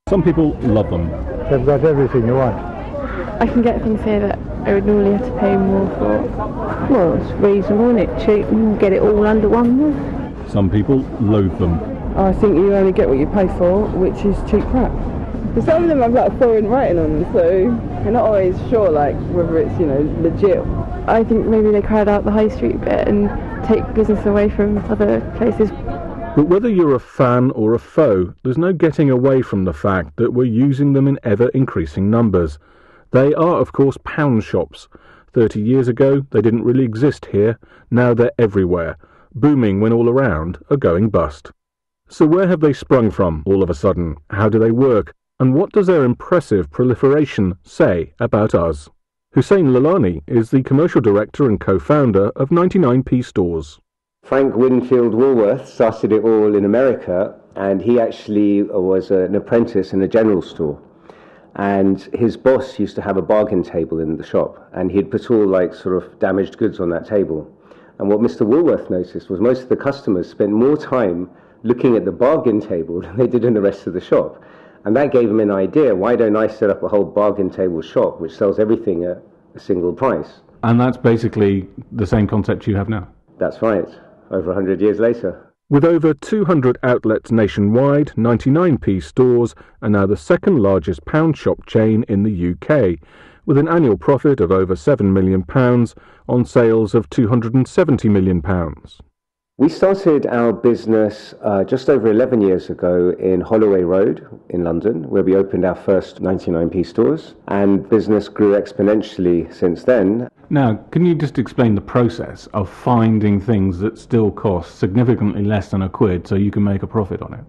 Some people love them. They've got everything you want. I can get things here that I would normally have to pay more for. Well, it's reasonable, isn't it? Cheap, and you get it all under one roof. Some people loathe them. I think you only get what you pay for, which is cheap crap. But some of them have like foreign writing on them, so you're not always sure like whether it's, legit. I think maybe they crowd out the high street bit and take business away from other places. But whether you're a fan or a foe, there's no getting away from the fact that we're using them in ever-increasing numbers. They are, of course, pound shops. 30 years ago, they didn't really exist here. Now they're everywhere, booming when all around are going bust. So where have they sprung from all of a sudden? How do they work? And what does their impressive proliferation say about us? Hussein Lalani is the commercial director and co-founder of 99p Stores. Frank Winfield Woolworth started it all in America, and he actually was an apprentice in a general store. And his boss used to have a bargain table in the shop, and he'd put all sort of damaged goods on that table. And what Mr. Woolworth noticed was most of the customers spent more time looking at the bargain table than they did in the rest of the shop. And that gave him an idea: why don't I set up a whole bargain table shop which sells everything at a single price? And that's basically the same concept you have now? That's right, over 100 years later. With over 200 outlets nationwide, 99p Stores are now the second largest pound shop chain in the UK, with an annual profit of over £7 million on sales of £270 million. We started our business just over 11 years ago in Holloway Road in London, where we opened our first 99p stores, and business grew exponentially since then. Now, can you just explain the process of finding things that still cost significantly less than £1 so you can make a profit on it?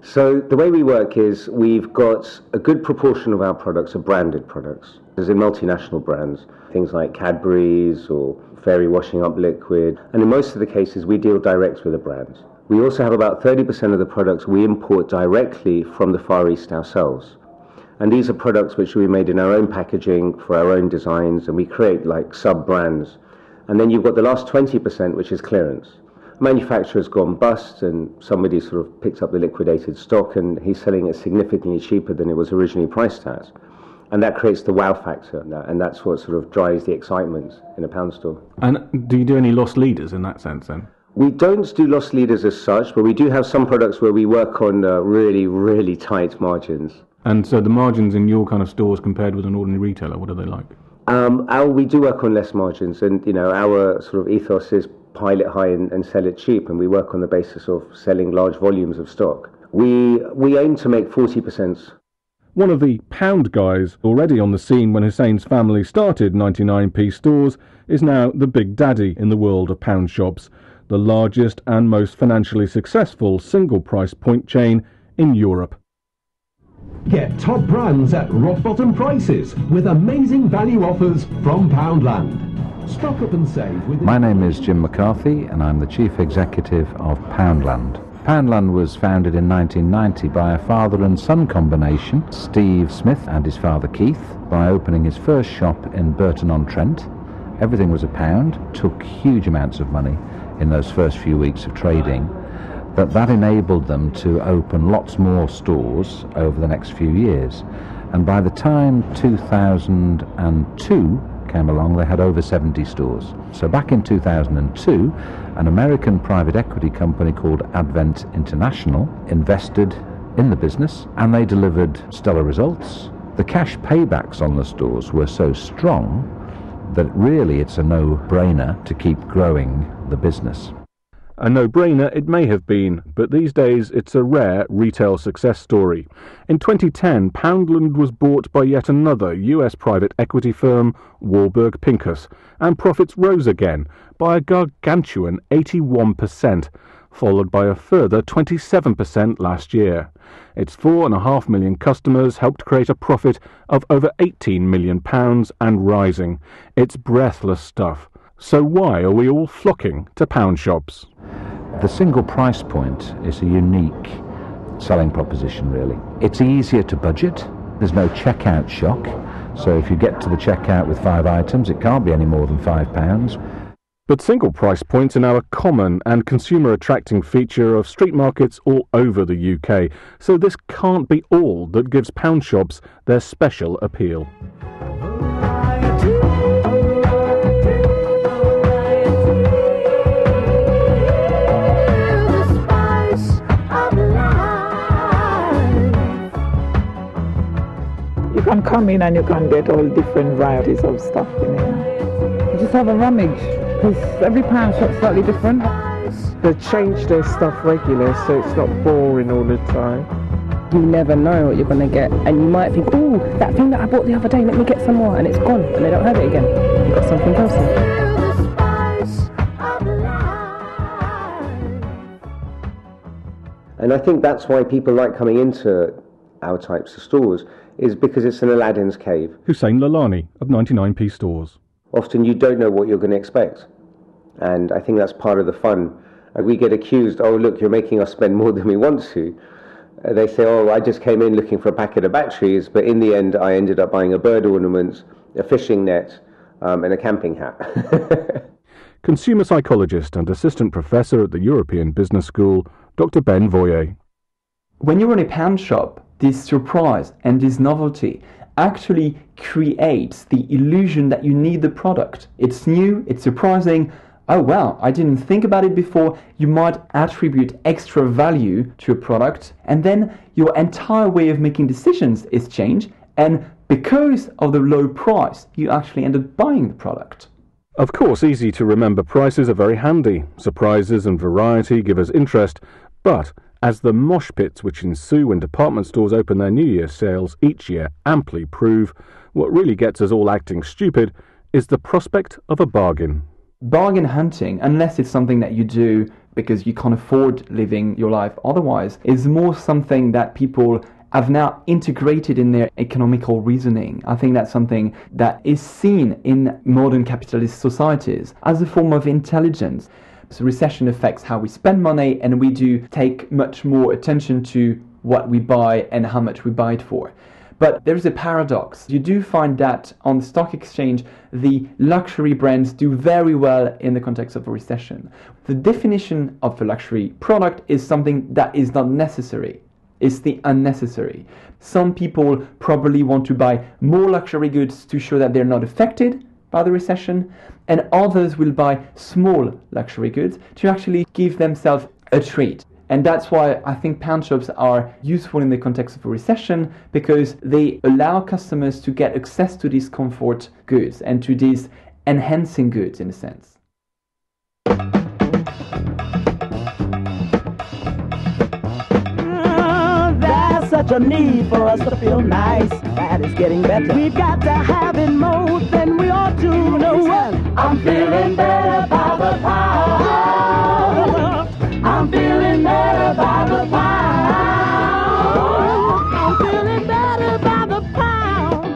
So the way we work is we've got a good proportion of our products are branded products, as in multinational brands, things like Cadbury's or Fairy Washing Up Liquid, and in most of the cases we deal direct with the brands. We also have about 30% of the products we import directly from the Far East ourselves. And these are products which we made in our own packaging for our own designs, and we create sub-brands. And then you've got the last 20%, which is clearance. Manufacturer's gone bust, and somebody sort of picked up the liquidated stock, and he's selling it significantly cheaper than it was originally priced at. And that creates the wow factor, and that's what sort of drives the excitement in a pound store. And do you do any lost leaders in that sense then? We don't do lost leaders as such, but we do have some products where we work on really, really tight margins. And so the margins in your kind of stores compared with an ordinary retailer, what are they like? We do work on less margins, and our sort of ethos is pile it high and sell it cheap, and we work on the basis of selling large volumes of stock. We aim to make 40%. One of the pound guys already on the scene when Hussein's family started 99p Stores is now the big daddy in the world of pound shops, the largest and most financially successful single price point chain in Europe. Get top brands at rock bottom prices with amazing value offers from Poundland. Stock up and save with... My name is Jim McCarthy and I'm the Chief Executive of Poundland. Poundland was founded in 1990 by a father and son combination, Steve Smith and his father Keith, by opening his first shop in Burton-on-Trent. Everything was £1, took huge amounts of money in those first few weeks of trading, but that enabled them to open lots more stores over the next few years. And by the time 2002 came along, they had over 70 stores. So back in 2002, an American private equity company called Advent International invested in the business, and they delivered stellar results. The cash paybacks on the stores were so strong that really it's a no-brainer to keep growing the business. A no-brainer it may have been, but these days it's a rare retail success story. In 2010, Poundland was bought by yet another US private equity firm, Warburg Pincus, and profits rose again by a gargantuan 81%, followed by a further 27% last year. Its 4.5 million customers helped create a profit of over £18 million and rising. It's breathless stuff. So why are we all flocking to pound shops? The single price point is a unique selling proposition, really. It's easier to budget. There's no checkout shock. So if you get to the checkout with 5 items, it can't be any more than £5. But single price points are now a common and consumer-attracting feature of street markets all over the UK, so this can't be all that gives pound shops their special appeal. You can come in and you can get all different varieties of stuff in here. You just have a rummage, because every pound shop's slightly different. They change their stuff regularly, so it's not boring all the time. You never know what you're going to get, and you might think, oh, that thing that I bought the other day, let me get some more, and it's gone, and they don't have it again. You've got something else in. And I think that's why people like coming into our types of stores, is because it's an Aladdin's cave. Hussein Lalani of 99p Stores. Often you don't know what you're going to expect. And I think that's part of the fun. We get accused, oh, look, you're making us spend more than we want to. They say, oh, I just came in looking for a packet of batteries, but in the end I ended up buying a bird ornament, a fishing net, and a camping hat. Consumer psychologist and assistant professor at the European Business School, Dr. Ben Voyer. When you're in a pound shop, this surprise and this novelty actually creates the illusion that you need the product. It's new, it's surprising. Oh wow, I didn't think about it before. You might attribute extra value to a product, and then your entire way of making decisions is changed, and because of the low price, you actually end up buying the product. Of course, easy to remember prices are very handy. Surprises and variety give us interest, but as the mosh pits which ensue when department stores open their New Year sales each year amply prove, what really gets us all acting stupid is the prospect of a bargain. Bargain hunting, unless it's something that you do because you can't afford living your life otherwise, is more something that people have now integrated in their economical reasoning. I think that's something that is seen in modern capitalist societies as a form of intelligence. So recession affects how we spend money, and we do take much more attention to what we buy and how much we buy it for. But there's a paradox. You do find that on the stock exchange, the luxury brands do very well in the context of a recession. The definition of a luxury product is something that is not necessary. It's the unnecessary. Some people probably want to buy more luxury goods to show that they're not affected by the recession, and others will buy small luxury goods to actually give themselves a treat. And that's why I think pound shops are useful in the context of a recession, because they allow customers to get access to these comfort goods and to these enhancing goods in a sense. There's such a need for us to feel nice. That is getting better. We've got to have it more than we ought to. Know what? I'm feeling better by the pound. I'm feeling better by the pound. I'm feeling better by the pound.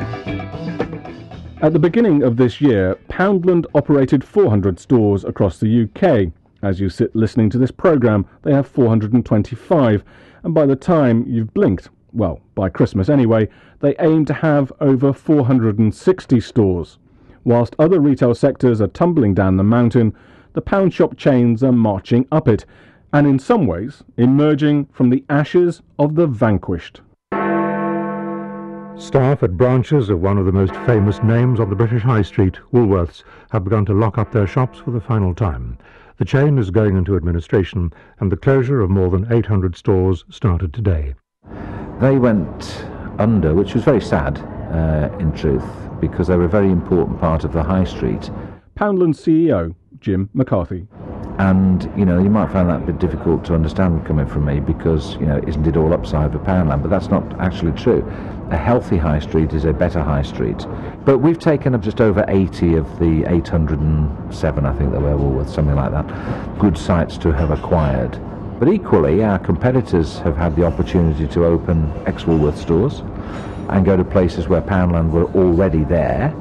At the beginning of this year, Poundland operated 400 stores across the UK. As you sit listening to this programme, they have 425, and by the time you've blinked, well, by Christmas anyway, they aim to have over 460 stores. Whilst other retail sectors are tumbling down the mountain, the pound shop chains are marching up it, and in some ways emerging from the ashes of the vanquished. Staff at branches of one of the most famous names on the British High Street, Woolworths, have begun to lock up their shops for the final time. The chain is going into administration, and the closure of more than 800 stores started today. They went under, which was very sad, in truth, because they were a very important part of the high street. Poundland CEO, Jim McCarthy. And, you might find that a bit difficult to understand coming from me because, isn't it all upside for Poundland? But that's not actually true. A healthy high street is a better high street. But we've taken up just over 80 of the 807, I think there were, Woolworths, something like that, good sites to have acquired. But equally, our competitors have had the opportunity to open ex-Woolworths stores and go to places where Poundland were already there.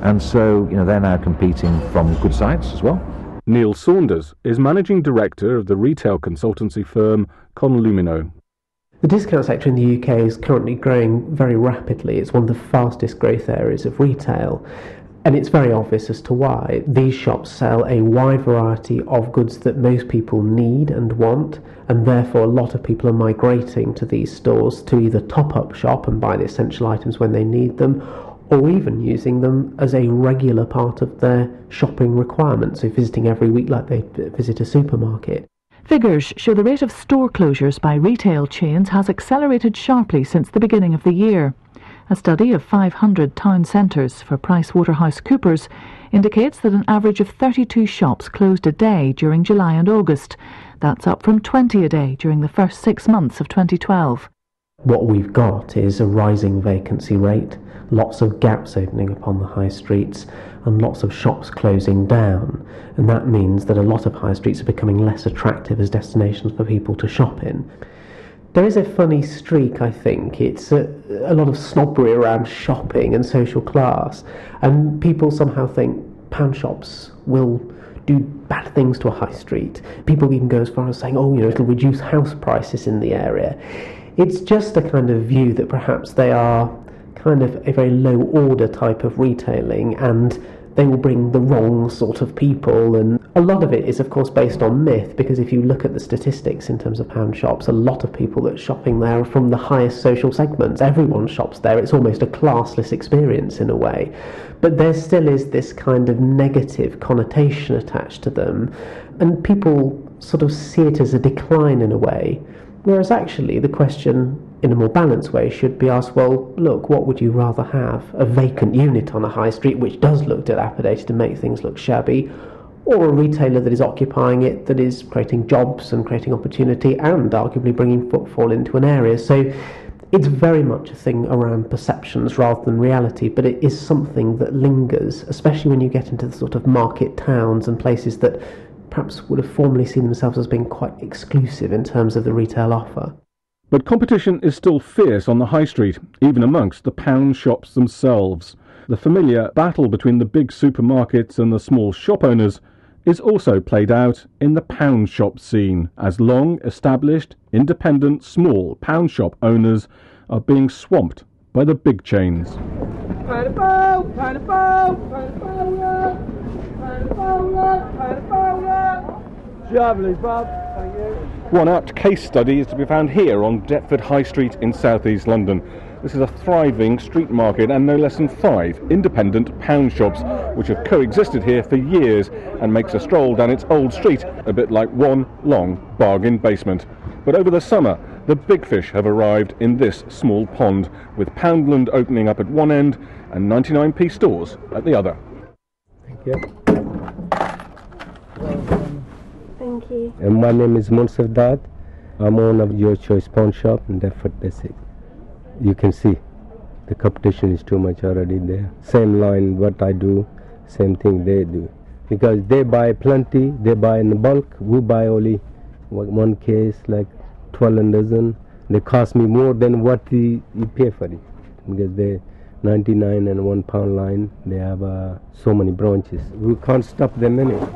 And so, they're now competing from good sites as well. Neil Saunders is managing director of the retail consultancy firm Conlumino. The discount sector in the UK is currently growing very rapidly. It's one of the fastest growth areas of retail. And it's very obvious as to why. These shops sell a wide variety of goods that most people need and want, and therefore a lot of people are migrating to these stores to either top up shop and buy the essential items when they need them, or even using them as a regular part of their shopping requirements, so visiting every week like they visit a supermarket. Figures show the rate of store closures by retail chains has accelerated sharply since the beginning of the year. A study of 500 town centres for PricewaterhouseCoopers indicates that an average of 32 shops closed a day during July and August. That's up from 20 a day during the first 6 months of 2012. What we've got is a rising vacancy rate, lots of gaps opening up on the high streets, and lots of shops closing down. And that means that a lot of high streets are becoming less attractive as destinations for people to shop in. There is a funny streak, I think. It's a lot of snobbery around shopping and social class, and people somehow think pound shops will do bad things to a high street. People even go as far as saying, it'll reduce house prices in the area. It's just a kind of view that perhaps they are kind of a very low order type of retailing, and they will bring the wrong sort of people, and a lot of it is of course based on myth, because if you look at the statistics in terms of pound shops, a lot of people that are shopping there are from the highest social segments. Everyone shops there. It's almost a classless experience in a way, but there still is this kind of negative connotation attached to them, and people sort of see it as a decline in a way, whereas actually the question in a more balanced way should be asked, well, look, what would you rather have? A vacant unit on a high street which does look dilapidated and make things look shabby, or a retailer that is occupying it, that is creating jobs and creating opportunity and arguably bringing footfall into an area? So it's very much a thing around perceptions rather than reality, but it is something that lingers, especially when you get into the sort of market towns and places that perhaps would have formerly seen themselves as being quite exclusive in terms of the retail offer. But competition is still fierce on the high street, even amongst the pound shops themselves. The familiar battle between the big supermarkets and the small shop owners is also played out in the pound shop scene, as long-established, independent, small pound shop owners are being swamped by the big chains. Lovely, Bob. Thank you. One apt case study is to be found here on Deptford High Street in southeast London. This is a thriving street market and no less than 5 independent pound shops which have coexisted here for years, and makes a stroll down its old street a bit like one long bargain basement. But over the summer, the big fish have arrived in this small pond, with Poundland opening up at one end and 99p stores at the other. Thank you. Thank you. And my name is Munsif Dad. I'm owner of Your Choice Pawn Shop in Deptford Basic. You can see the competition is too much already there. Same line, what I do, same thing they do. Because they buy plenty, they buy in bulk. We buy only one case, like 12 a dozen. They cost me more than what you pay for it. Because they 99 and £1 line, they have so many branches. We can't stop them anyway.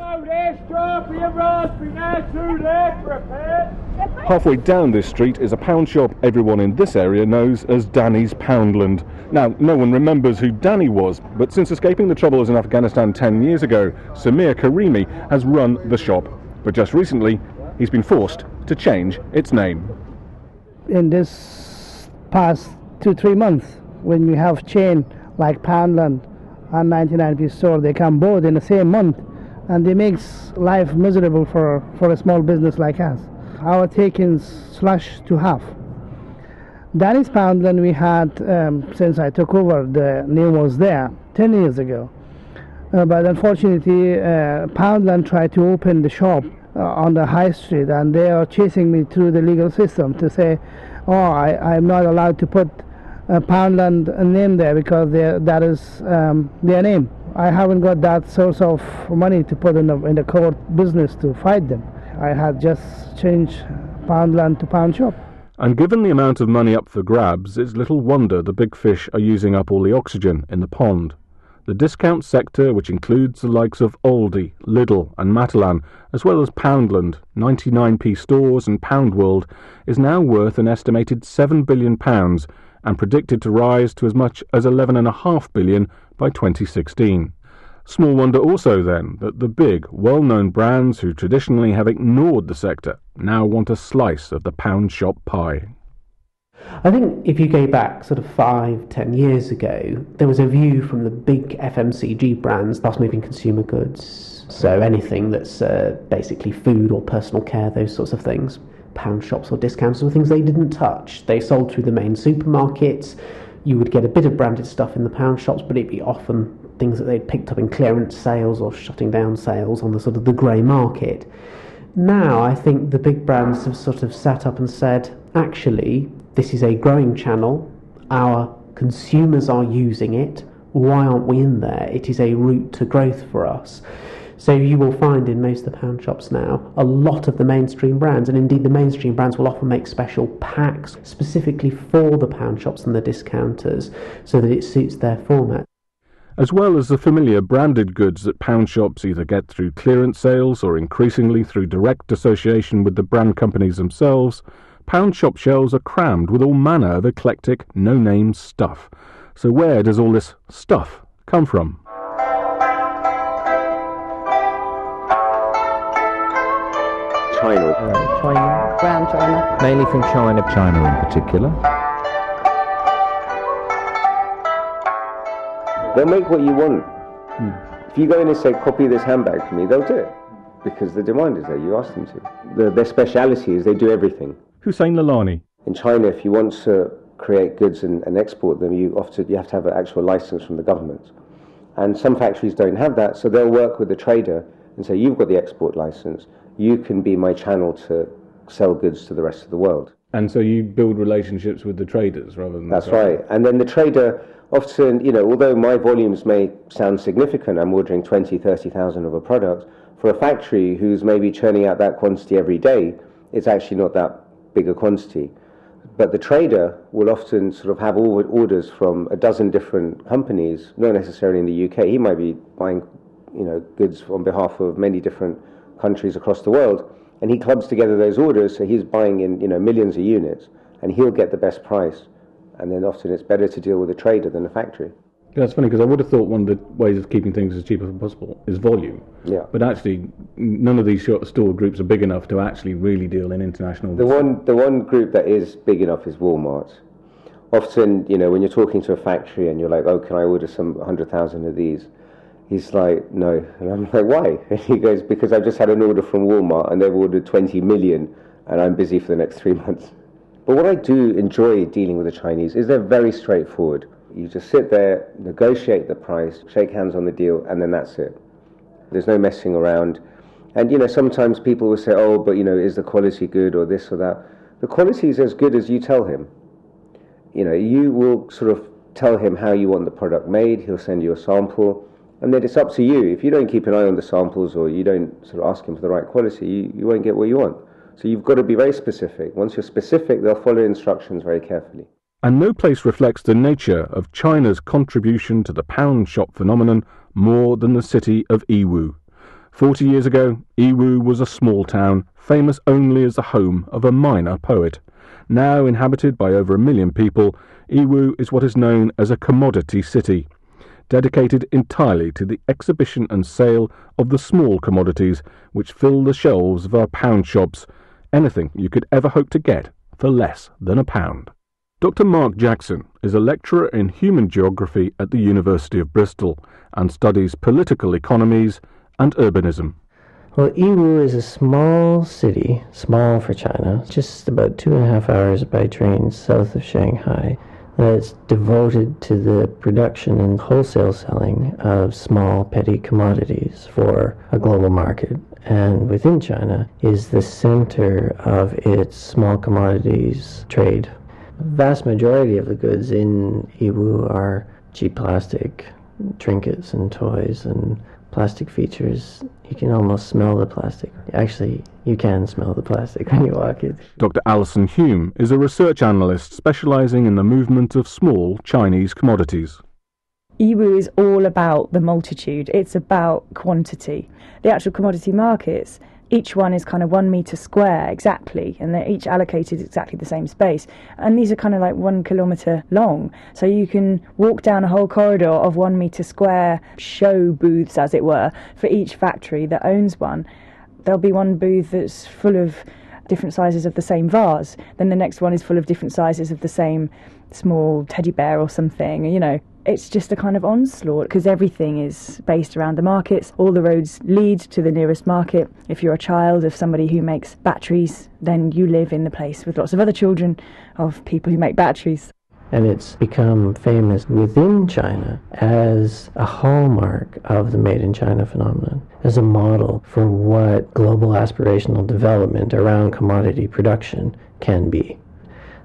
Halfway down this street is a pound shop everyone in this area knows as Danny's Poundland. Now, no one remembers who Danny was, but since escaping the troubles in Afghanistan 10 years ago, Samir Karimi has run the shop. But just recently, he's been forced to change its name. In this past 2-3 months, when we have chain like Poundland and 99p store, they come both in the same month, and it makes life miserable for a small business like us. Our take-ins slashed to half. Danny's Poundland we had, since I took over, the name was there 10 years ago. But unfortunately, Poundland tried to open the shop on the high street, and they are chasing me through the legal system to say, oh, I'm not allowed to put Poundland name there because that is their name. I haven't got that source of money to put in the court business to fight them. I had just changed Poundland to Pound Shop. And given the amount of money up for grabs, it's little wonder the big fish are using up all the oxygen in the pond. The discount sector, which includes the likes of Aldi, Lidl and Matalan, as well as Poundland, 99p stores and Pound World, is now worth an estimated £7 billion and predicted to rise to as much as £11.5 billion by 2016. Small wonder also, then, that the big, well-known brands who traditionally have ignored the sector now want a slice of the pound shop pie. I think if you go back sort of 5-10 years ago, there was a view from the big FMCG brands, fast-moving consumer goods, so anything that's basically food or personal care, those sorts of things. Pound shops or discounters were things they didn't touch. They sold through the main supermarkets. You would get a bit of branded stuff in the pound shops, but it'd be often things that they'd picked up in clearance sales or shutting down sales on the sort of the grey market. Now I think the big brands have sort of sat up and said, actually, this is a growing channel. Our consumers are using it. Why aren't we in there? It is a route to growth for us. So you will find in most of the pound shops now a lot of the mainstream brands, and indeed the mainstream brands will often make special packs specifically for the pound shops and the discounters so that it suits their format. As well as the familiar branded goods that pound shops either get through clearance sales or increasingly through direct association with the brand companies themselves, pound shop shelves are crammed with all manner of eclectic, no-name stuff. So where does all this stuff come from? China. China. Brown China. Mainly from China. China in particular. They'll make what you want. If you go in and say, copy this handbag for me, they'll do it. Because the demand is there, you ask them to. Their speciality is they do everything. Hussein Lalani. In China, if you want to create goods and export them, you have to have an actual license from the government. And some factories don't have that, so they'll work with the trader and say, you've got the export license, you can be my channel to sell goods to the rest of the world. And so you build relationships with the traders rather than... That's right. And then the trader often, although my volumes may sound significant, I'm ordering 20, 30,000 of a product, for a factory who's maybe churning out that quantity every day, it's actually not that big a quantity. But the trader will often sort of have orders from a dozen different companies, not necessarily in the UK. He might be buying, goods on behalf of many different countries across the world, and he clubs together those orders, so he's buying in, millions of units, and he'll get the best price. And then often it's better to deal with a trader than a factory. That's funny, because I would have thought one of the ways of keeping things as cheap as possible is volume. Yeah. But actually, none of these store groups are big enough to actually really deal in international... The one group that is big enough is Walmart. Often, when you're talking to a factory and you're like, oh, can I order 100,000 of these? He's like, no. And I'm like, why? And he goes, because I've just had an order from Walmart and they've ordered 20 million and I'm busy for the next 3 months. But what I do enjoy dealing with the Chinese is they're very straightforward. You just sit there, negotiate the price, shake hands on the deal, and then that's it. There's no messing around. And, sometimes people will say, oh, but, is the quality good or this or that? The quality is as good as you tell him. You will sort of tell him how you want the product made. He'll send you a sample. And then it's up to you. If you don't keep an eye on the samples or you don't sort of ask him for the right quality, you won't get what you want. So you've got to be very specific. Once you're specific, they'll follow instructions very carefully. And no place reflects the nature of China's contribution to the pound shop phenomenon more than the city of Yiwu. 40 years ago, Yiwu was a small town, famous only as the home of a minor poet. Now inhabited by over 1 million people, Yiwu is what is known as a commodity city, dedicated entirely to the exhibition and sale of the small commodities which fill the shelves of our pound shops, anything you could ever hope to get for less than £1. Dr. Mark Jackson is a lecturer in human geography at the University of Bristol and studies political economies and urbanism. Well, Yiwu is a small city, small for China, just about 2.5 hours by train south of Shanghai. That's devoted to the production and wholesale selling of small petty commodities for a global market. And within China is the center of its small commodities trade. The vast majority of the goods in Yiwu are cheap plastic, trinkets and toys and plastic features. You can almost smell the plastic. Actually, you can smell the plastic when you walk it. Dr. Alison Hume is a research analyst specialising in the movement of small Chinese commodities. Yiwu is all about the multitude. It's about quantity. The actual commodity markets Each one is kind of 1 metre square exactly, and they're each allocated exactly the same space. And these are kind of like 1 kilometre long. So you can walk down a whole corridor of 1 metre square show booths, as it were, for each factory that owns one. There'll be one booth that's full of different sizes of the same vase. Then the next one is full of different sizes of the same small teddy bear or something, you know. It's just a kind of onslaught because everything is based around the markets. All the roads lead to the nearest market. If you're a child of somebody who makes batteries, then you live in the place with lots of other children of people who make batteries. And it's become famous within China as a hallmark of the Made in China phenomenon, as a model for what global aspirational development around commodity production can be.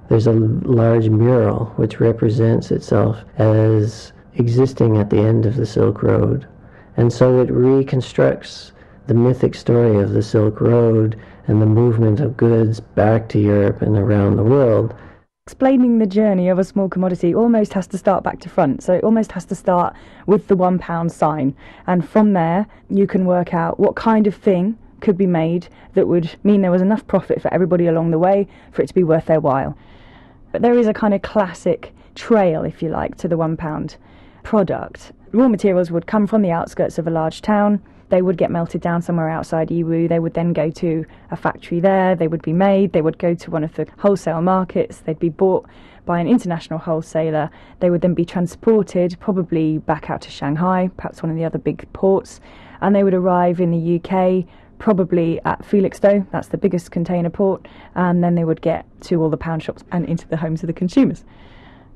There's a large mural which represents itself as existing at the end of the Silk Road, and so it reconstructs the mythic story of the Silk Road and the movement of goods back to Europe and around the world. Explaining the journey of a small commodity almost has to start back to front, so it almost has to start with the £1 sign, and from there you can work out what kind of thing could be made that would mean there was enough profit for everybody along the way for it to be worth their while. But there is a kind of classic trail, if you like, to the £1 product. Raw materials would come from the outskirts of a large town. They would get melted down somewhere outside Yiwu. They would then go to a factory there. They would be made. They would go to one of the wholesale markets. They'd be bought by an international wholesaler. They would then be transported, probably back out to Shanghai, perhaps one of the other big ports, and they would arrive in the UK, probably at Felixstowe, that's the biggest container port, and then they would get to all the pound shops and into the homes of the consumers.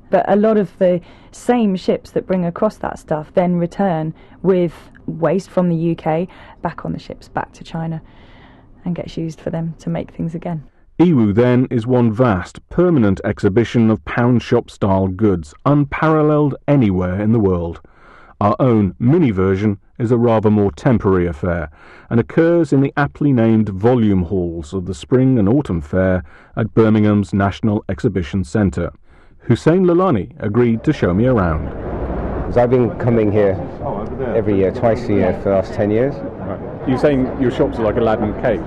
But a lot of the same ships that bring across that stuff then return with waste from the UK back on the ships back to China and gets used for them to make things again. Yiwu then is one vast, permanent exhibition of pound shop style goods, unparalleled anywhere in the world. Our own mini version is a rather more temporary affair and occurs in the aptly named volume halls of the Spring and Autumn Fair at Birmingham's National Exhibition Centre. Hussein Lalani agreed to show me around. Because I've been coming here every year, twice a year for the last 10 years. Right. You're saying your shops are like Aladdin cave.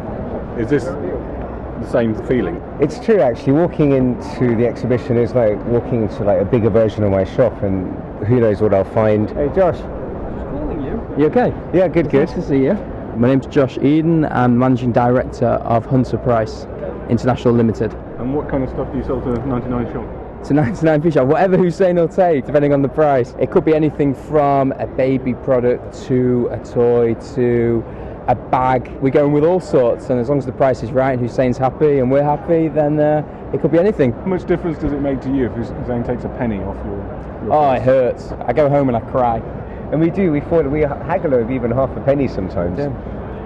Is this the same feeling? It's true, actually. Walking into the exhibition is like walking into like a bigger version of my shop, and who knows what I'll find. Hey Josh, just calling you. You okay? Yeah, good. Nice to see you. My name's Josh Eden. I'm Managing Director of Hunter Price International Limited. And what kind of stuff do you sell to 99 shop? To 99p shop, whatever Hussein will take, depending on the price. It could be anything from a baby product to a toy to a bag. We're going with all sorts, and as long as the price is right and Hussein's happy and we're happy, then it could be anything. How much difference does it make to you if Hussein takes a penny off your price? It hurts. I go home and I cry. And we haggle over even half a penny sometimes. Yeah.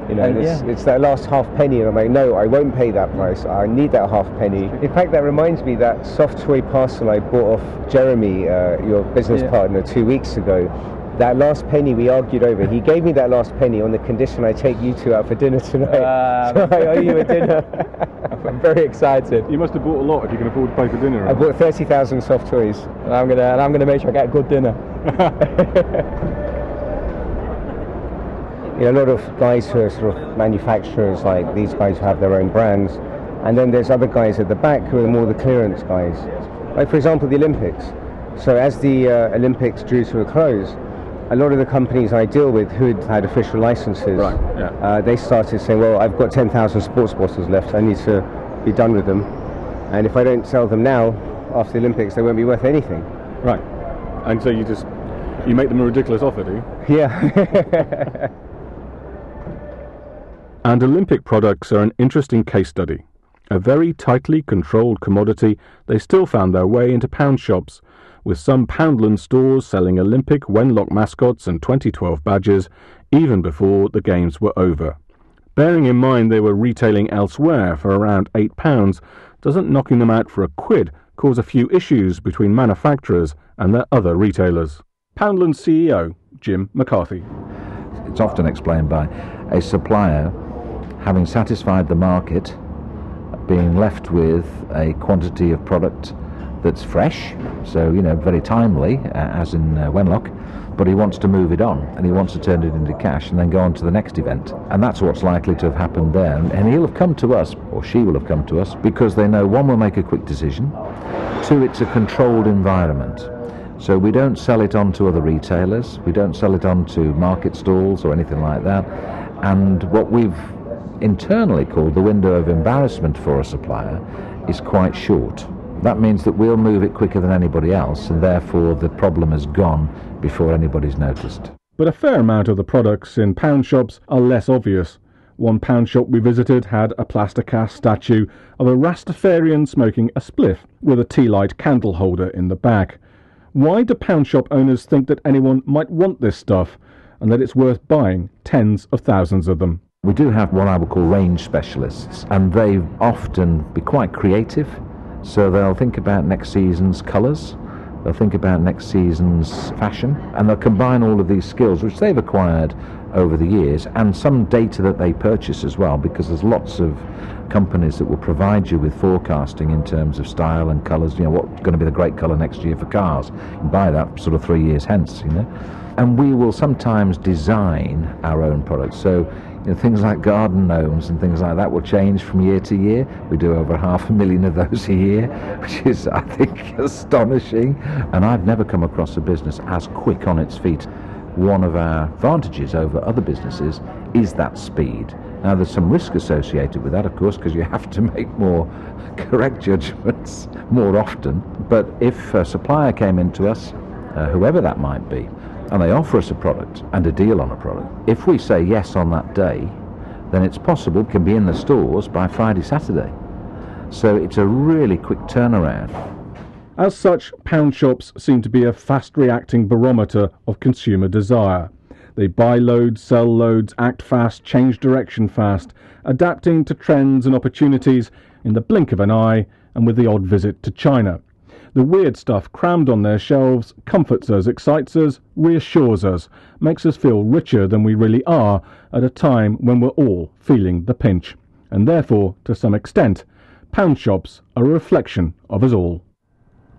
You know, it's that last half penny, and I'm like, no, I won't pay that price. I need that half penny. In fact, that reminds me that soft toy parcel I bought off Jeremy, your business partner, 2 weeks ago. That last penny we argued over. He gave me that last penny on the condition I take you two out for dinner tonight. So I owe you a dinner. I'm very excited. You must have bought a lot if you can afford to pay for dinner. I bought 30,000 soft toys, and I'm gonna make sure I get a good dinner. You know, a lot of guys who are sort of manufacturers, like these guys who have their own brands, and then there's other guys at the back who are more the clearance guys. Like, for example, the Olympics. So as the Olympics drew to a close, a lot of the companies I deal with who'd had official licenses, they started saying, well, I've got 10,000 sports bottles left, I need to be done with them, and if I don't sell them now, after the Olympics, they won't be worth anything. Right. And so you make them a ridiculous offer, do you? Yeah. And Olympic products are an interesting case study. A very tightly controlled commodity, they still found their way into pound shops, with some Poundland stores selling Olympic Wenlock mascots and 2012 badges even before the games were over. Bearing in mind they were retailing elsewhere for around £8, doesn't knocking them out for a quid cause a few issues between manufacturers and their other retailers? Poundland CEO Jim McCarthy. It's often explained by a supplier having satisfied the market, being left with a quantity of product that's fresh, so, very timely, as in Wenlock, but he wants to move it on, and he wants to turn it into cash and then go on to the next event. And that's what's likely to have happened there. And he'll have come to us, or she will have come to us, because they know, one, we'll make a quick decision, two, it's a controlled environment. So we don't sell it on to other retailers, we don't sell it on to market stalls or anything like that. And what we've internally called the window of embarrassment for a supplier is quite short. That means that we'll move it quicker than anybody else, and therefore the problem is gone before anybody's noticed. But a fair amount of the products in pound shops are less obvious. One pound shop we visited had a plaster cast statue of a Rastafarian smoking a spliff with a tea light candle holder in the back. Why do pound shop owners think that anyone might want this stuff, and that it's worth buying tens of thousands of them? We do have what I would call range specialists, and they often be quite creative. So they'll think about next season's colours, they'll think about next season's fashion, and they'll combine all of these skills which they've acquired over the years, and some data that they purchase as well, because there's lots of companies that will provide you with forecasting in terms of style and colours, what's going to be the great colour next year for cars. You can buy that sort of 3 years hence, And we will sometimes design our own products. So things like garden gnomes and things like that will change from year to year. We do over 500,000 of those a year, which is, I think, astonishing. And I've never come across a business as quick on its feet. One of our advantages over other businesses is that speed. Now, there's some risk associated with that, of course, because you have to make more correct judgments more often. But if a supplier came into us, whoever that might be, and they offer us a product and a deal on a product, if we say yes on that day, then it's possible it can be in the stores by Friday, Saturday. So it's a really quick turnaround. As such, pound shops seem to be a fast-reacting barometer of consumer desire. They buy loads, sell loads, act fast, change direction fast, adapting to trends and opportunities in the blink of an eye and with the odd visit to China. The weird stuff crammed on their shelves comforts us, excites us, reassures us, makes us feel richer than we really are at a time when we're all feeling the pinch. And therefore, to some extent, pound shops are a reflection of us all.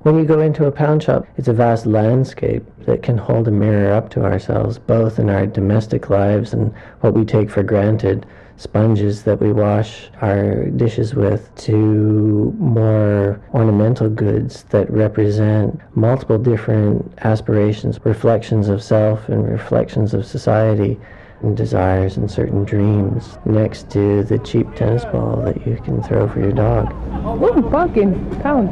When we go into a pound shop, it's a vast landscape that can hold a mirror up to ourselves, both in our domestic lives and what we take for granted, sponges that we wash our dishes with, to more ornamental goods that represent multiple different aspirations, reflections of self and reflections of society and desires and certain dreams, next to the cheap tennis ball that you can throw for your dog. Ooh, bargain, pound.